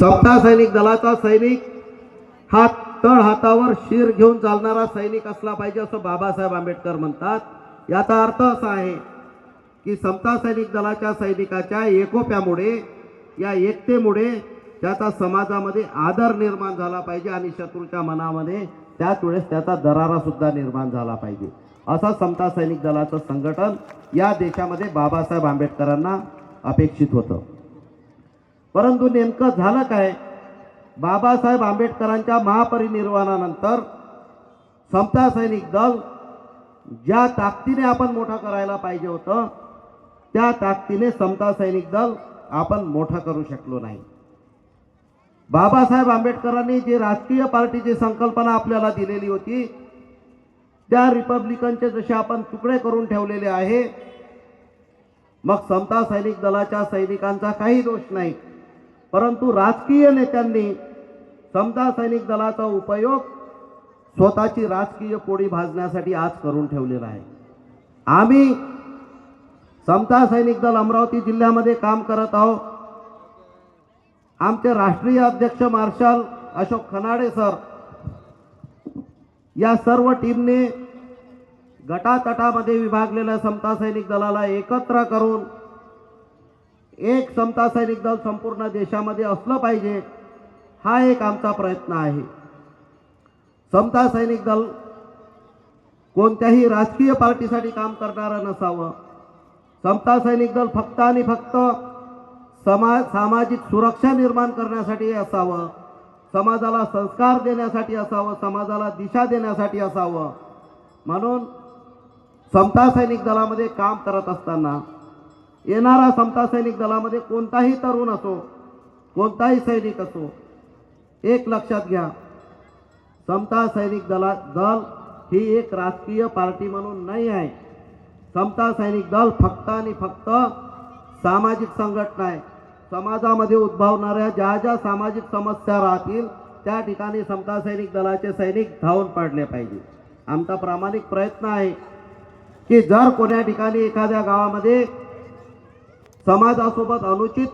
समता सैनिक दलाचा सैनिक हा तळ हातावर शिर घेऊन चालणारा सैनिक असला पाहिजे असं बाबासाहेब आंबेडकर म्हणतात। याचा अर्थ असा आहे की समता सैनिक दलाच्या सैनिकाच्या एकोप्यामुळे, या एकतेमुळे त्याचा समाजामध्ये आदर निर्माण झाला पाहिजे आणि शत्रूच्या मनामध्ये त्याच वेळेस त्याचा दरारा सुद्धा निर्माण झाला पाहिजे। असा समता सैनिक दलाचं संघटन या देशामध्ये बाबासाहेब आंबेडकरांना अपेक्षित होतं। परंतु नेमकं झालं काय, बाबासाहेब आंबेडकरांच्या महापरिनिर्वाणानंतर समता सैनिक दल ज्या ताकदीने आपण मोठा करायला पाहिजे होतं त्या ताकदीने समता सैनिक दल आपण मोठा करू शकलो नाही। बाबासाहेब आंबेडकरांनी जी राजकीय पार्टीची संकल्पना आपल्याला दिलेली होती, त्या रिपब्लिकनचे जसे आपण तुकडे करून ठेवलेले आहे, मग समता सैनिक दलाच्या सैनिकांचा काही दोष नाही, परंतु राजकीय नेत्यांनी समता सैनिक दलाचा उपयोग स्वतःची राजकीय पोळी भाजण्यासाठी आज करून ठेवलेला आहे। आम्ही समता सैनिक दल अमरावती जिल्ह्यामध्ये काम करत आहोत। आमचे राष्ट्रीय अध्यक्ष मार्शल अशोक खनाडे सर या सर्व टीमने गटातटामध्ये विभागलेल्या समता सैनिक दलाला एकत्र करून एक समता सैनिक दल संपूर्ण देशामध्ये असलं पाहिजे, हा एक आमचा प्रयत्न आहे। समता सैनिक दल कोणत्याही राजकीय पार्टीसाठी काम करणारं नसावं। समता सैनिक दल फक्त आणि फक्त सामाजिक सुरक्षा निर्माण करण्यासाठी असावं, समाजाला संस्कार देण्यासाठी असावं, समाजाला दिशा देण्यासाठी असावं। म्हणून समता सैनिक दलामध्ये काम करत असताना येणारा समता सैनिक दलामध्ये कोणताही तरुण असो, कोणताही सैनिक असो, एक लक्षात घ्या, समता सैनिक दल ही एक राजकीय पार्टी म्हणून नाही आहे। समता सैनिक दल फक्त आणि फक्त सामाजिक संघटना आहे। समाजामध्ये उद्भवणाऱ्या ज्या ज्या सामाजिक समस्या राहतील त्या ठिकाणी समता सैनिक दलाचे सैनिक धावून पडले पाहिजे। आमचा प्रामाणिक प्रयत्न आहे की जर कोण्या ठिकाणी एखाद्या गावामध्ये समाजासोबत अनुचित